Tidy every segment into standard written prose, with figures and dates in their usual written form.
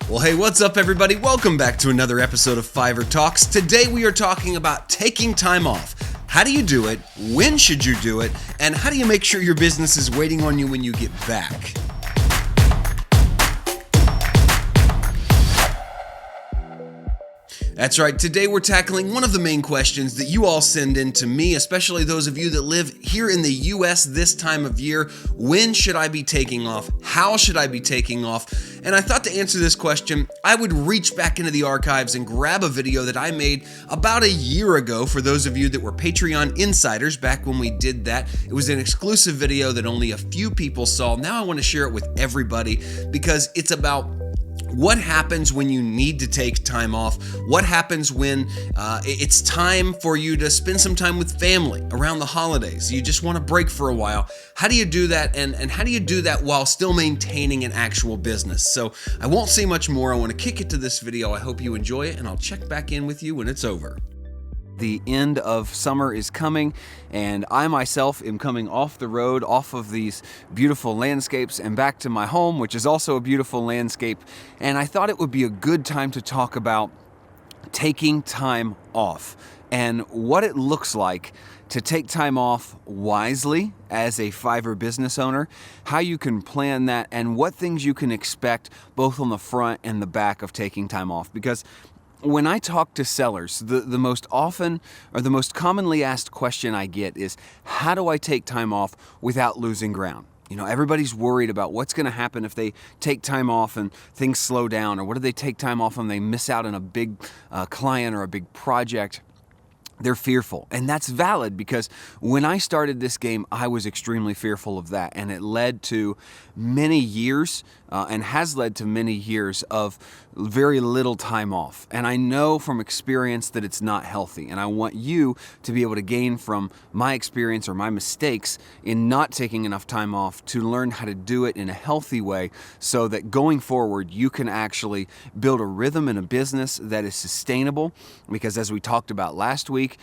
Well, hey, what's up, everybody? Welcome back to another episode of Fiverr Talks. Today we are talking about taking time off. How do you do it? When should you do it? And how do you make sure your business is waiting on you when you get back? That's right, today we're tackling one of the main questions that you all send in to me, especially those of you that live here in the US this time of year. When should I be taking off? How should I be taking off? And I thought to answer this question, I would reach back into the archives and grab a video that I made about a year ago for those of you that were Patreon insiders back when we did that. It was an exclusive video that only a few people saw. Now I want to share it with everybody because it's about what happens when you need to take time off? What happens when it's time for you to spend some time with family around the holidays? You just want to break for a while. How do you do that? And how do you do that while still maintaining an actual business? So I won't say much more. I want to kick it to this video. I hope you enjoy it, and I'll check back in with you when it's over. The end of summer is coming, and I myself am coming off the road, off of these beautiful landscapes and back to my home, which is also a beautiful landscape. And I thought it would be a good time to talk about taking time off and what it looks like to take time off wisely as a Fiverr business owner, how you can plan that, and what things you can expect both on the front and the back of taking time off. Because when I talk to sellers, the most often or the most commonly asked question I get is, how do I take time off without losing ground? You know, everybody's worried about what's going to happen if they take time off and things slow down, or what if they take time off and they miss out on a big client or a big project. They're fearful, and that's valid because when I started this game, I was extremely fearful of that, and it led to many years and has led to many years of very little time off. And I know from experience that it's not healthy, and I want you to be able to gain from my experience or my mistakes in not taking enough time off to learn how to do it in a healthy way so that going forward you can actually build a rhythm in a business that is sustainable. Because as we talked about last week,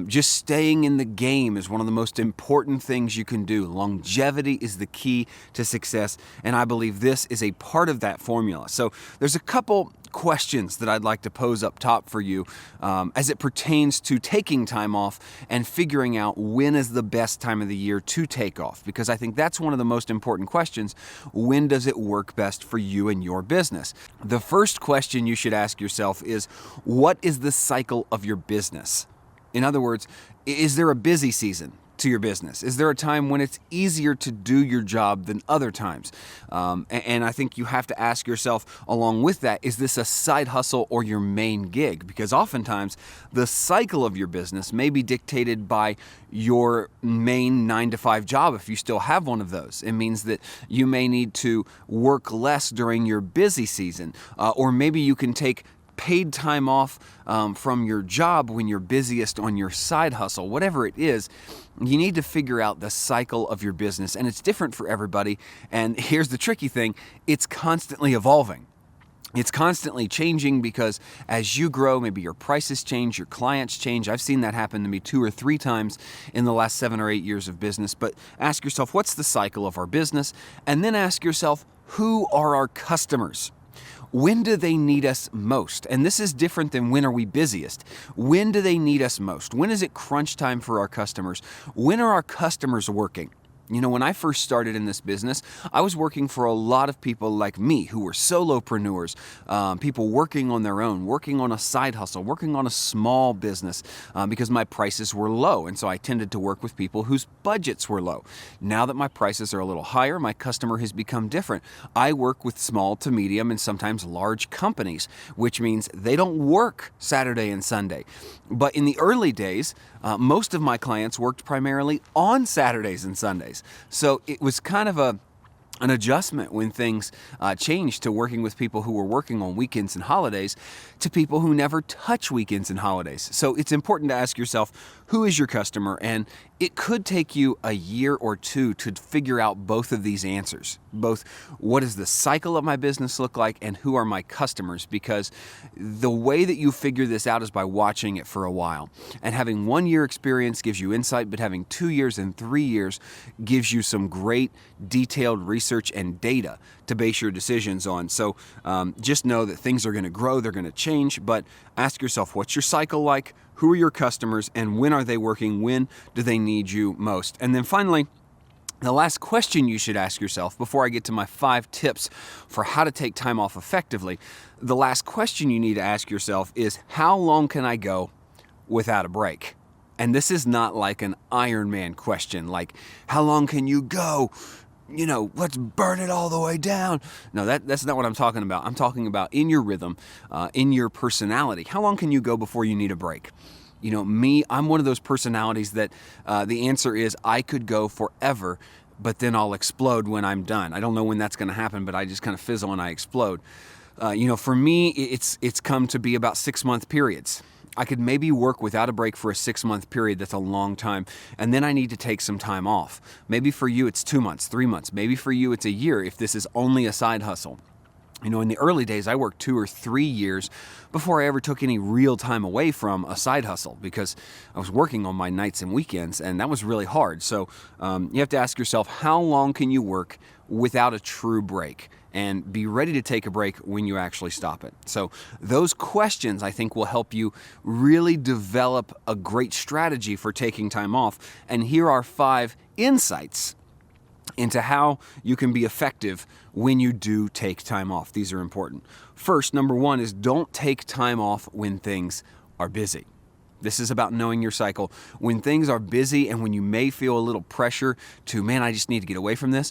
just staying in the game is one of the most important things you can do. Longevity is the key to success, and I believe this is a part of that formula. So there's a couple questions that I'd like to pose up top for you as it pertains to taking time off and figuring out when is the best time of the year to take off, because I think that's one of the most important questions. When does it work best for you and your business? The first question you should ask yourself is, what is the cycle of your business? In other words, is there a busy season to your business? Is there a time when it's easier to do your job than other times? And I think you have to ask yourself along with that, is this a side hustle or your main gig? Because oftentimes the cycle of your business may be dictated by your main 9-to-5 job. If you still have one of those, it means that you may need to work less during your busy season, or maybe you can take paid time off from your job when you're busiest on your side hustle. Whatever it is, you need to figure out the cycle of your business, and it's different for everybody. And here's the tricky thing, it's constantly evolving. It's constantly changing because as you grow, maybe your prices change, your clients change. I've seen that happen to me 2 or 3 times in the last 7 or 8 years of business. But ask yourself, what's the cycle of our business? And then ask yourself, who are our customers? When do they need us most? And this is different than when are we busiest. When do they need us most? When is it crunch time for our customers? When are our customers working? You know, when I first started in this business, I was working for a lot of people like me who were solopreneurs, people working on their own, working on a side hustle, working on a small business because my prices were low. And so I tended to work with people whose budgets were low. Now that my prices are a little higher, my customer has become different. I work with small to medium and sometimes large companies, which means they don't work Saturday and Sunday. But in the early days, most of my clients worked primarily on Saturdays and Sundays. So it was kind of an adjustment when things changed to working with people who were working on weekends and holidays to people who never touch weekends and holidays. So it's important to ask yourself, who is your customer? And it could take you a year or 2 to figure out both of these answers. Both what does the cycle of my business look like and who are my customers? Because the way that you figure this out is by watching it for a while. And having 1 year experience gives you insight, but having 2 years and 3 years gives you some great detailed research research and data to base your decisions on. So just know that things are going to grow, they're going to change, but ask yourself, what's your cycle like? Who are your customers, and when are they working? When do they need you most? And then finally, the last question you should ask yourself before I get to my 5 tips for how to take time off effectively, the last question you need to ask yourself is, how long can I go without a break? And this is not like an Iron Man question, like, how long can you go? Let's burn it all the way down. No, that's not what I'm talking about. I'm talking about in your rhythm, in your personality. How long can you go before you need a break? Me, I'm one of those personalities that the answer is I could go forever, but then I'll explode when I'm done. I don't know when that's going to happen, but I just kind of fizzle and I explode. For me, it's come to be about 6-month periods. I could maybe work without a break for a 6-month period. That's a long time. And then I need to take some time off. Maybe for you, it's 2 months, 3 months. Maybe for you, it's a year if this is only a side hustle. In the early days, I worked 2 or 3 years before I ever took any real time away from a side hustle because I was working on my nights and weekends, and that was really hard. So you have to ask yourself, how long can you work without a true break? And be ready to take a break when you actually stop it. So those questions, I think, will help you really develop a great strategy for taking time off. And here are 5 insights into how you can be effective when you do take time off. These are important. First, number 1 is don't take time off when things are busy. This is about knowing your cycle. When things are busy and when you may feel a little pressure to, man, I just need to get away from this,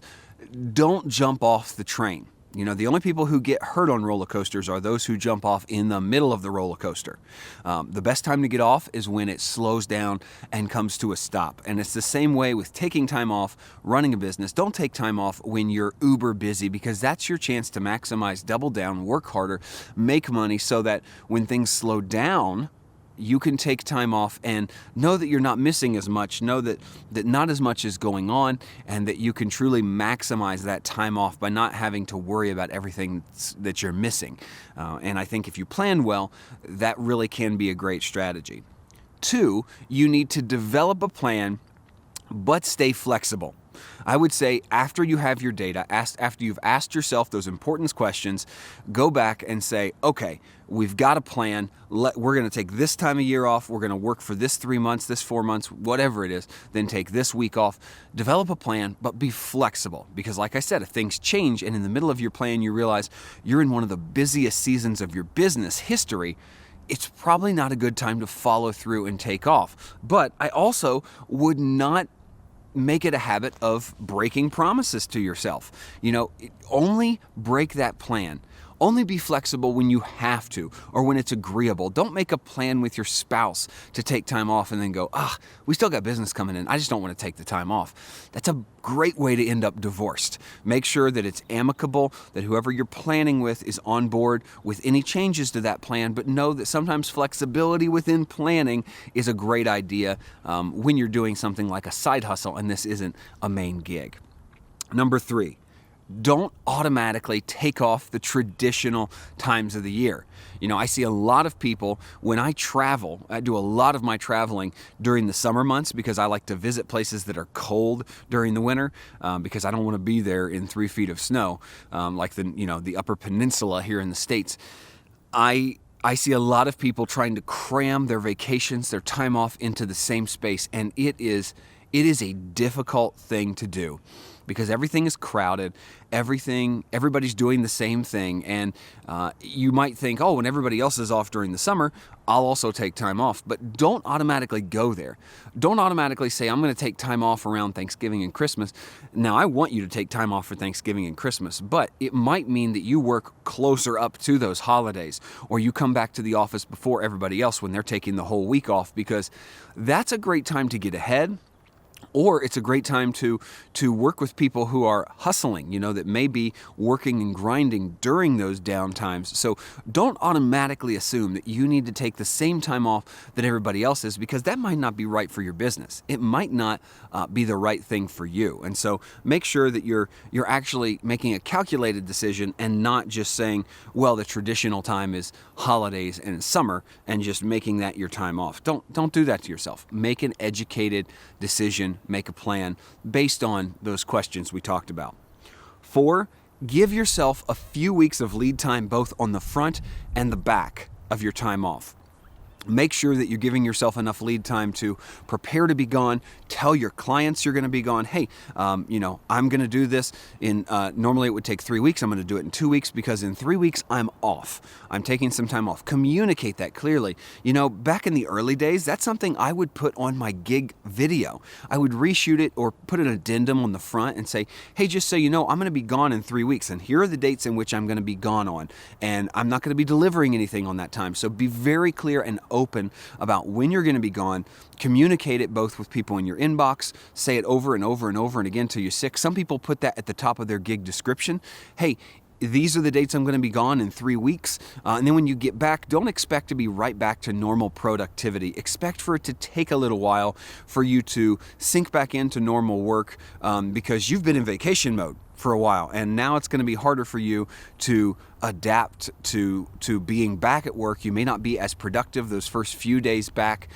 don't jump off the train. The only people who get hurt on roller coasters are those who jump off in the middle of the roller coaster. The best time to get off is when it slows down and comes to a stop. And it's the same way with taking time off, running a business. Don't take time off when you're uber busy because that's your chance to maximize, double down, work harder, make money so that when things slow down, you can take time off and know that you're not missing as much, know that not as much is going on, and that you can truly maximize that time off by not having to worry about everything that you're missing. And I think if you plan well, that really can be a great strategy. 2, you need to develop a plan, but stay flexible. I would say after you have your data, after you've asked yourself those important questions, go back and say, okay, we've got a plan. We're going to take this time of year off. We're going to work for this 3 months, this 4 months, whatever it is. Then take this week off. Develop a plan, but be flexible. Because like I said, if things change and in the middle of your plan you realize you're in one of the busiest seasons of your business history, it's probably not a good time to follow through and take off. But I also would not make it a habit of breaking promises to yourself. Only break that plan. Only be flexible when you have to or when it's agreeable. Don't make a plan with your spouse to take time off and then go, we still got business coming in. I just don't want to take the time off. That's a great way to end up divorced. Make sure that it's amicable, that whoever you're planning with is on board with any changes to that plan, but know that sometimes flexibility within planning is a great idea when you're doing something like a side hustle and this isn't a main gig. Number 3. Don't automatically take off the traditional times of the year. I see a lot of people when I travel, I do a lot of my traveling during the summer months because I like to visit places that are cold during the winter because I don't want to be there in 3 feet of snow like the Upper Peninsula here in the States. I see a lot of people trying to cram their vacations, their time off into the same space, and it is a difficult thing to do. Because everything is crowded, everybody's doing the same thing, and you might think, when everybody else is off during the summer, I'll also take time off. But don't automatically go there. Don't automatically say, I'm going to take time off around Thanksgiving and Christmas. Now, I want you to take time off for Thanksgiving and Christmas, but it might mean that you work closer up to those holidays, or you come back to the office before everybody else when they're taking the whole week off, because that's a great time to get ahead. Or it's a great time to work with people who are hustling, that may be working and grinding during those down times. So don't automatically assume that you need to take the same time off that everybody else is, because that might not be right for your business. It might not be the right thing for you. And so make sure that you're actually making a calculated decision and not just saying, well, the traditional time is holidays and summer, and just making that your time off. Don't do that to yourself. Make an educated decision. Make a plan based on those questions we talked about. 4, give yourself a few weeks of lead time both on the front and the back of your time off. Make sure that you're giving yourself enough lead time to prepare to be gone. Tell your clients you're going to be gone. Hey, I'm going to do this in, normally it would take 3 weeks. I'm going to do it in 2 weeks because in 3 weeks I'm off. I'm taking some time off. Communicate that clearly. Back in the early days, that's something I would put on my gig video. I would reshoot it or put an addendum on the front and say, hey, just so you know, I'm going to be gone in 3 weeks. And here are the dates in which I'm going to be gone on. And I'm not going to be delivering anything on that time. So be very clear and open about when you're going to be gone. Communicate it both with people in your inbox. Say it over and over and over and again till you're sick. Some people put that at the top of their gig description. Hey, these are the dates I'm going to be gone in 3 weeks. And then when you get back, don't expect to be right back to normal productivity. Expect for it to take a little while for you to sink back into normal work because you've been in vacation mode for a while, and now it's going to be harder for you to adapt to being back at work. You may not be as productive those first few days back.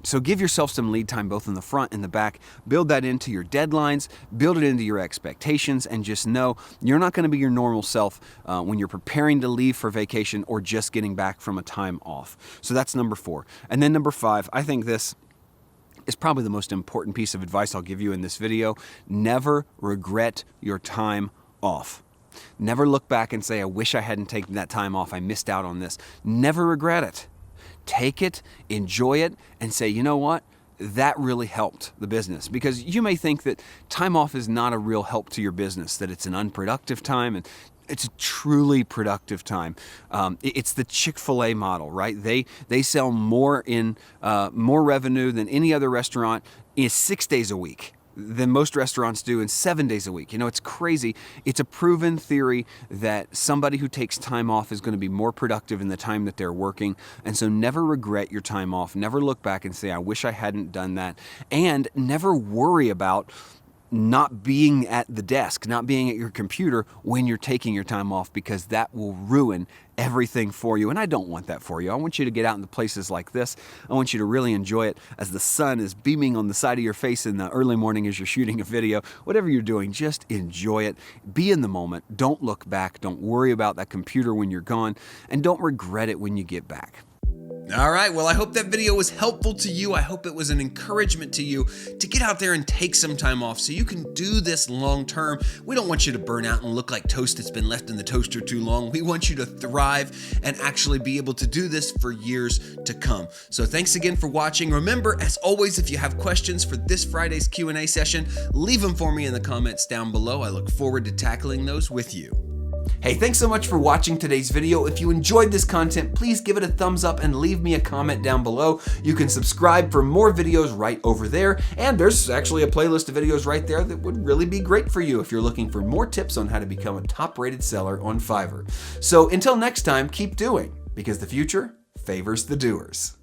So give yourself some lead time both in the front and the back. Build that into your deadlines, build it into your expectations, and just know you're not going to be your normal self when you're preparing to leave for vacation or just getting back from a time off. So that's number 4. And then number 5, I think this is probably the most important piece of advice I'll give you in this video. Never regret your time off. Never look back and say, I wish I hadn't taken that time off. I missed out on this. Never regret it. Take it, enjoy it, and say, you know what? That really helped the business. Because you may think that time off is not a real help to your business, that it's an unproductive time, and it's a truly productive time. It's the Chick-fil-A model, right? They sell more revenue than any other restaurant in 6 days a week than most restaurants do in 7 days a week. It's crazy. It's a proven theory that somebody who takes time off is going to be more productive in the time that they're working. And so never regret your time off. Never look back and say, I wish I hadn't done that. And never worry about not being at the desk, not being at your computer when you're taking your time off, because that will ruin everything for you. And I don't want that for you. I want you to get out into places like this. I want you to really enjoy it as the sun is beaming on the side of your face in the early morning as you're shooting a video. Whatever you're doing, just enjoy it. Be in the moment. Don't look back. Don't worry about that computer when you're gone. And don't regret it when you get back. All right, well, I hope that video was helpful to you. I hope it was an encouragement to you to get out there and take some time off so you can do this long term. We don't want you to burn out and look like toast that's been left in the toaster too long. We want you to thrive and actually be able to do this for years to come. So thanks again for watching. Remember, as always, if you have questions for this Friday's Q&A session, leave them for me in the comments down below. I look forward to tackling those with you. Hey, thanks so much for watching today's video. If you enjoyed this content, please give it a thumbs up and leave me a comment down below. You can subscribe for more videos right over there. And there's actually a playlist of videos right there that would really be great for you if you're looking for more tips on how to become a top-rated seller on Fiverr. So until next time, keep doing, because the future favors the doers.